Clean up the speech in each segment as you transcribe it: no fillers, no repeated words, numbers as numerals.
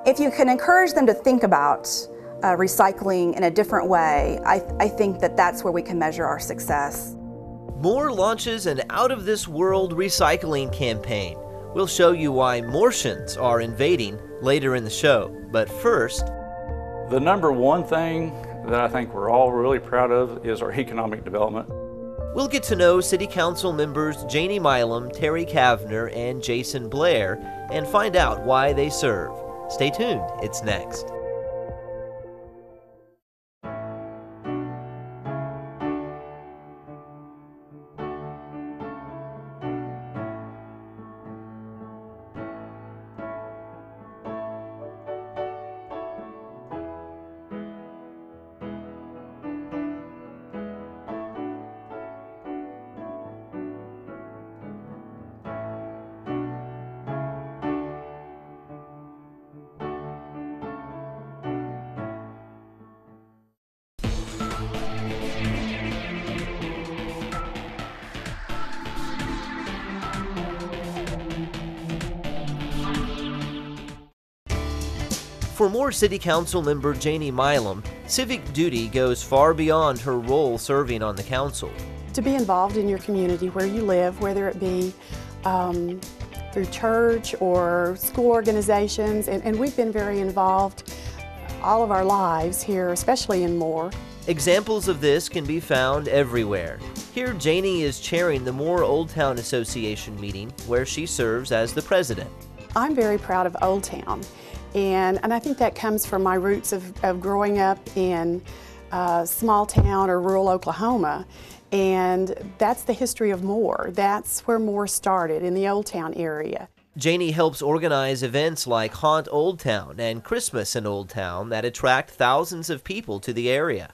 If you can encourage them to think about recycling in a different way, I think that that's where we can measure our success. Moore launches an out-of-this-world recycling campaign. We'll show you why Martians are invading later in the show. But first, the number one thing that I think we're all really proud of is our economic development. We'll get to know City Council members Janie Milum, Terry Cavner, and Jason Blair and find out why they serve. Stay tuned, it's next. For Moore City Council member Janie Milum, civic duty goes far beyond her role serving on the council. To be involved in your community where you live, whether it be through church or school organizations, and we've been very involved all of our lives here, especially in Moore. Examples of this can be found everywhere. Here, Janie is chairing the Moore Old Town Association meeting, where she serves as the president. I'm very proud of Old Town. And I think that comes from my roots of growing up in small town or rural Oklahoma. And that's the history of Moore. That's where Moore started, in the Old Town area. Janie helps organize events like Haunt Old Town and Christmas in Old Town that attract thousands of people to the area.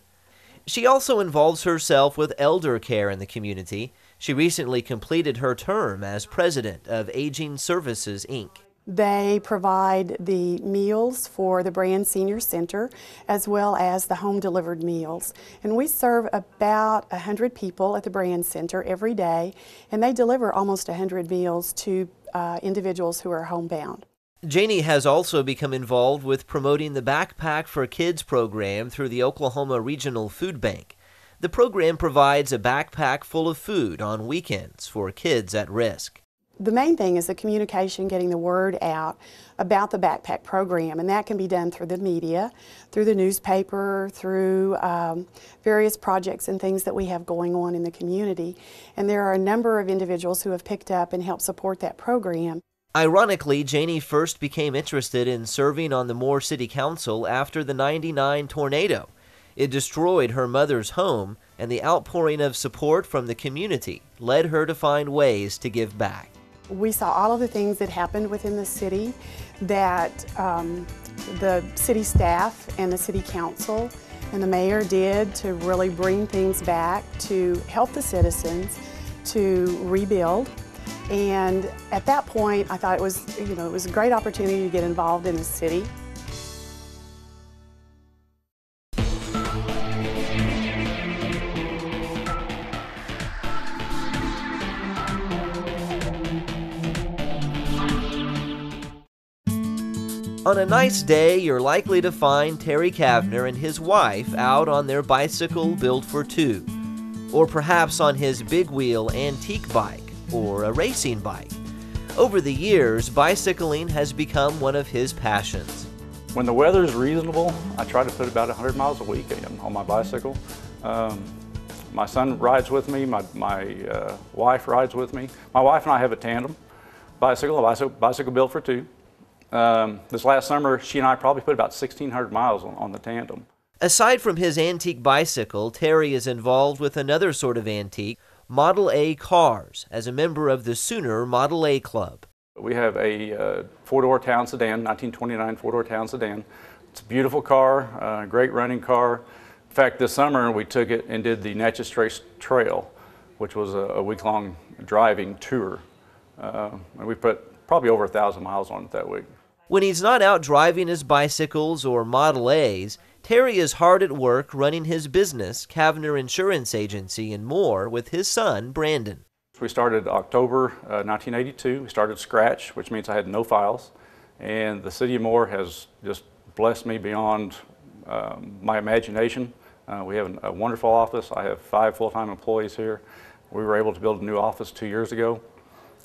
She also involves herself with elder care in the community. She recently completed her term as president of Aging Services, Inc. They provide the meals for the Brand Senior Center as well as the home-delivered meals. And we serve about 100 people at the Brand Center every day, and they deliver almost 100 meals to individuals who are homebound. Janie has also become involved with promoting the Backpack for Kids program through the Oklahoma Regional Food Bank. The program provides a backpack full of food on weekends for kids at risk. The main thing is the communication, getting the word out about the backpack program, and that can be done through the media, through the newspaper, through various projects and things that we have going on in the community. And there are a number of individuals who have picked up and helped support that program. Ironically, Janie first became interested in serving on the Moore City Council after the '99 tornado. It destroyed her mother's home, and the outpouring of support from the community led her to find ways to give back. We saw all of the things that happened within the city that the city staff and the city council and the mayor did to really bring things back to help the citizens to rebuild. And at that point, I thought it was, it was a great opportunity to get involved in the city. On a nice day, you're likely to find Terry Cavner and his wife out on their bicycle built for two, or perhaps on his big-wheel antique bike or a racing bike. Over the years, bicycling has become one of his passions. When the weather's reasonable, I try to put about 100 miles a week on my bicycle. My son rides with me, my wife rides with me. My wife and I have a tandem bicycle built for two. This last summer, she and I probably put about 1,600 miles on the tandem. Aside from his antique bicycle, Terry is involved with another sort of antique, Model A cars, as a member of the Sooner Model A Club. We have a four-door town sedan, 1929 four-door town sedan. It's a beautiful car, great running car. In fact, this summer we took it and did the Natchez Trace Trail, which was a week-long driving tour. And we put probably over 1,000 miles on it that week. When he's not out driving his bicycles or Model A's, Terry is hard at work running his business, Cavner Insurance Agency in Moore, with his son, Brandon. We started October 1982. We started scratch, which means I had no files. And the City of Moore has just blessed me beyond my imagination. We have a wonderful office. I have 5 full-time employees here. We were able to build a new office 2 years ago,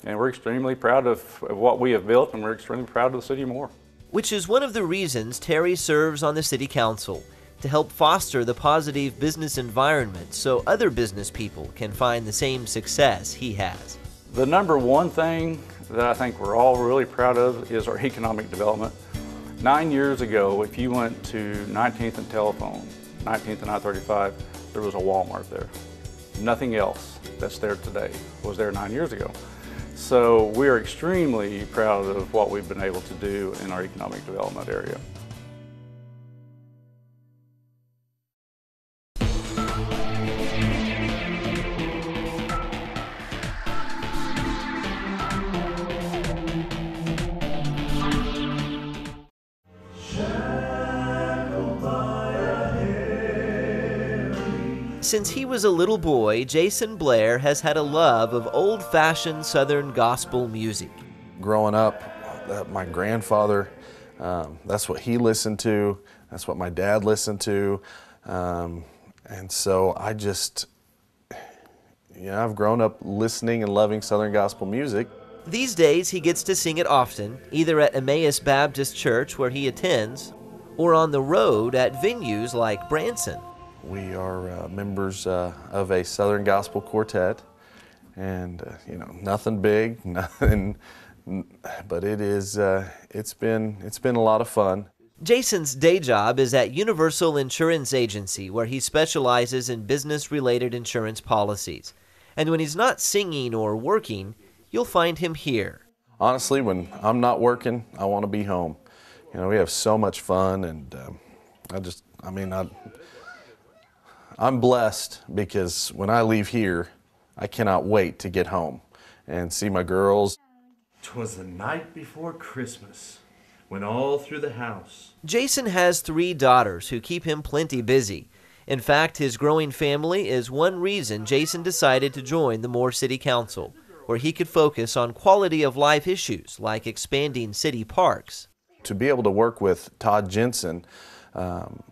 and we're extremely proud of what we have built, and we're extremely proud of the City of Moore. Which is one of the reasons Terry serves on the City Council, to help foster the positive business environment so other business people can find the same success he has. The number one thing that I think we're all really proud of is our economic development. 9 years ago, if you went to 19th and Telephone, 19th and I-35, there was a Walmart there. Nothing else that's there today was there 9 years ago. So we are extremely proud of what we've been able to do in our economic development area. Since he was a little boy, Jason Blair has had a love of old-fashioned Southern gospel music. Growing up, my grandfather, that's what he listened to, that's what my dad listened to, and so I just, I've grown up listening and loving Southern gospel music. These days, he gets to sing it often, either at Emmaus Baptist Church, where he attends, or on the road at venues like Branson. We are members of a Southern Gospel Quartet, and nothing big, nothing, but it's been a lot of fun. Jason's day job is at Universal Insurance Agency, where he specializes in business-related insurance policies. And when he's not singing or working, you'll find him here. Honestly, when I'm not working, I want to be home. We have so much fun, and I'm blessed because when I leave here, I cannot wait to get home and see my girls. 'Twas the night before Christmas, when all through the house. Jason has 3 daughters who keep him plenty busy. In fact, his growing family is one reason Jason decided to join the Moore City Council, where he could focus on quality of life issues like expanding city parks. To be able to work with Todd Jensen,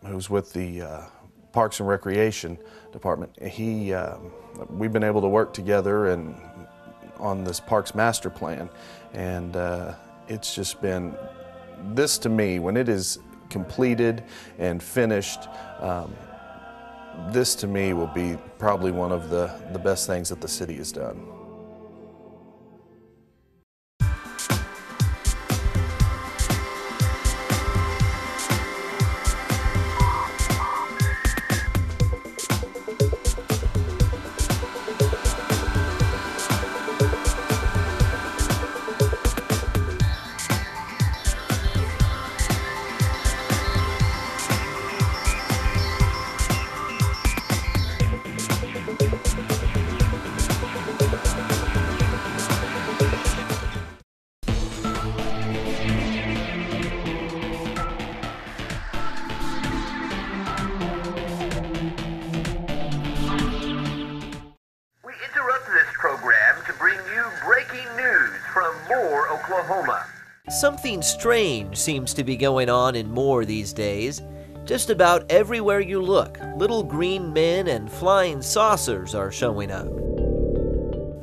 who's with the Parks and Recreation Department, we've been able to work together and on this Parks Master Plan, and it's just been, this to me, when it is completed and finished, this to me will be probably one of the best things that the city has done. Something strange seems to be going on in Moore these days. Just about everywhere you look, little green men and flying saucers are showing up.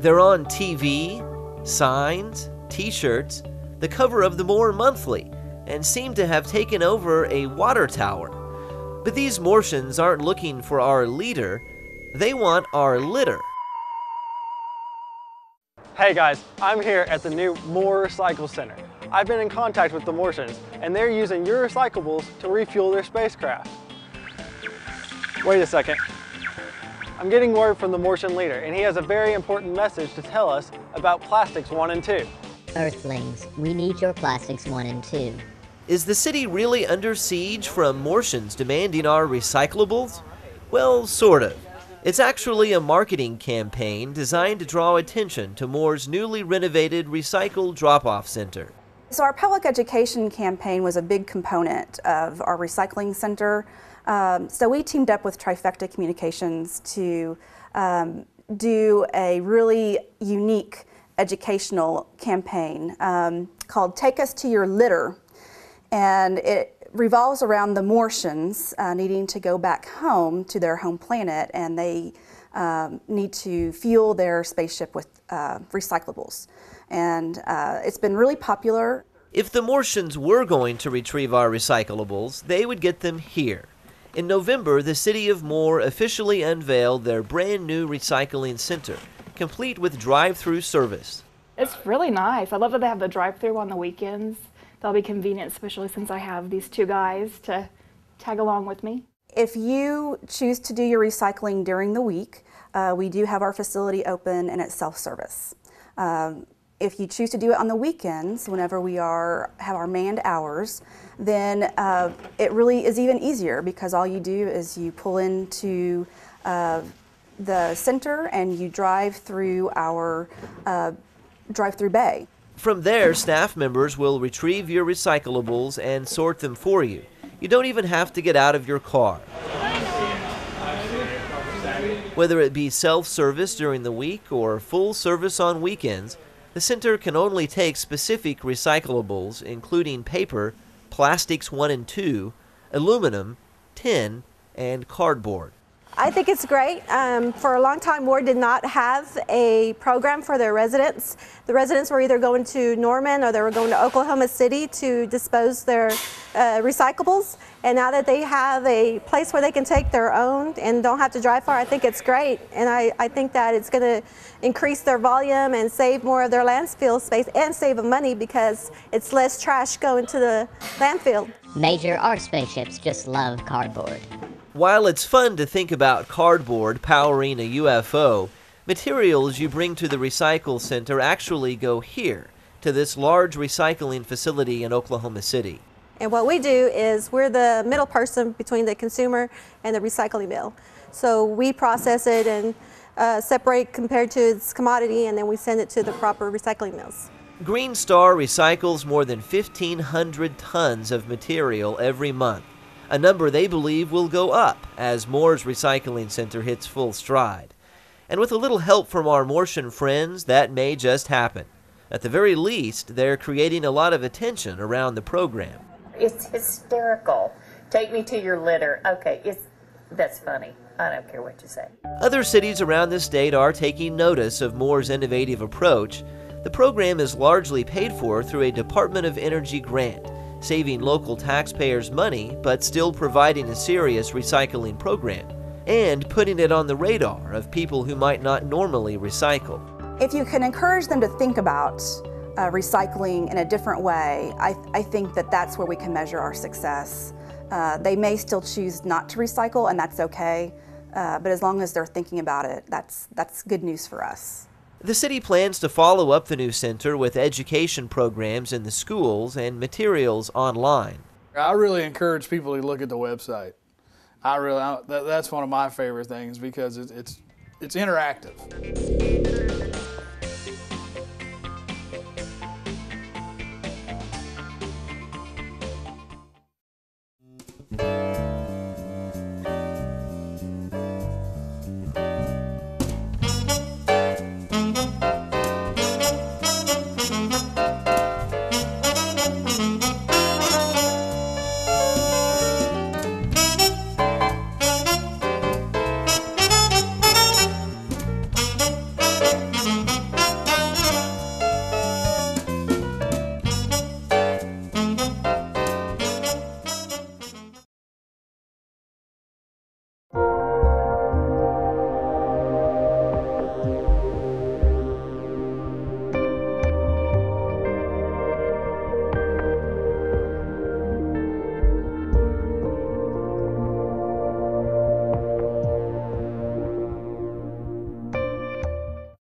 They're on TV, signs, t-shirts, the cover of the Moore Monthly, and seem to have taken over a water tower. But these Moortians aren't looking for our leader, they want our litter. Hey guys, I'm here at the new Moore Recycle Center. I've been in contact with the Moortians, and they're using your recyclables to refuel their spacecraft. Wait a second. I'm getting word from the Moortian leader, and he has a very important message to tell us about plastics 1 and 2. Earthlings, we need your plastics 1 and 2. Is the city really under siege from Moortians demanding our recyclables? Well, sort of. It's actually a marketing campaign designed to draw attention to Moore's newly renovated recycle drop-off center. So our public education campaign was a big component of our recycling center. So we teamed up with Trifecta Communications to do a really unique educational campaign called Take Us to Your Litter, and it revolves around the Martians needing to go back home to their home planet, and they need to fuel their spaceship with recyclables. And it's been really popular. If the Martians were going to retrieve our recyclables, they would get them here. In November, the city of Moore officially unveiled their brand new recycling center, complete with drive-through service. It's really nice. I love that they have the drive-through on the weekends. That'll be convenient, especially since I have these two guys to tag along with me. If you choose to do your recycling during the week, we do have our facility open and it's self-service. If you choose to do it on the weekends, whenever we have our manned hours, then it really is even easier, because all you do is you pull into the center and you drive through our drive-through bay. From there, staff members will retrieve your recyclables and sort them for you. You don't even have to get out of your car. Whether it be self-service during the week or full service on weekends, the center can only take specific recyclables, including paper, plastics 1 and 2, aluminum, tin, and cardboard. I think it's great. For a long time, Moore did not have a program for their residents. The residents were either going to Norman or they were going to Oklahoma City to dispose their recyclables. And now that they have a place where they can take their own and don't have to drive far, I think it's great. And I think that it's going to increase their volume and save more of their landfill space and save them money, because it's less trash going to the landfill. Major, our spaceships just love cardboard. While it's fun to think about cardboard powering a UFO, materials you bring to the recycle center actually go here, to this large recycling facility in Oklahoma City. And what we do is we're the middle person between the consumer and the recycling mill. So we process it and separate compared to its commodity, and then we send it to the proper recycling mills. Green Star recycles more than 1,500 tons of material every month, a number they believe will go up as Moore's recycling center hits full stride. And with a little help from our Martian friends, that may just happen. At the very least, they're creating a lot of attention around the program. It's hysterical. Take me to your litter. Okay, that's funny. I don't care what you say. Other cities around the state are taking notice of Moore's innovative approach. The program is largely paid for through a Department of Energy grant, saving local taxpayers money but still providing a serious recycling program, and putting it on the radar of people who might not normally recycle. If you can encourage them to think about recycling in a different way, I think that that's where we can measure our success. They may still choose not to recycle, and that's okay, but as long as they're thinking about it, that's good news for us. The city plans to follow up the new center with education programs in the schools and materials online. I really encourage people to look at the website. That's one of my favorite things, because it's interactive.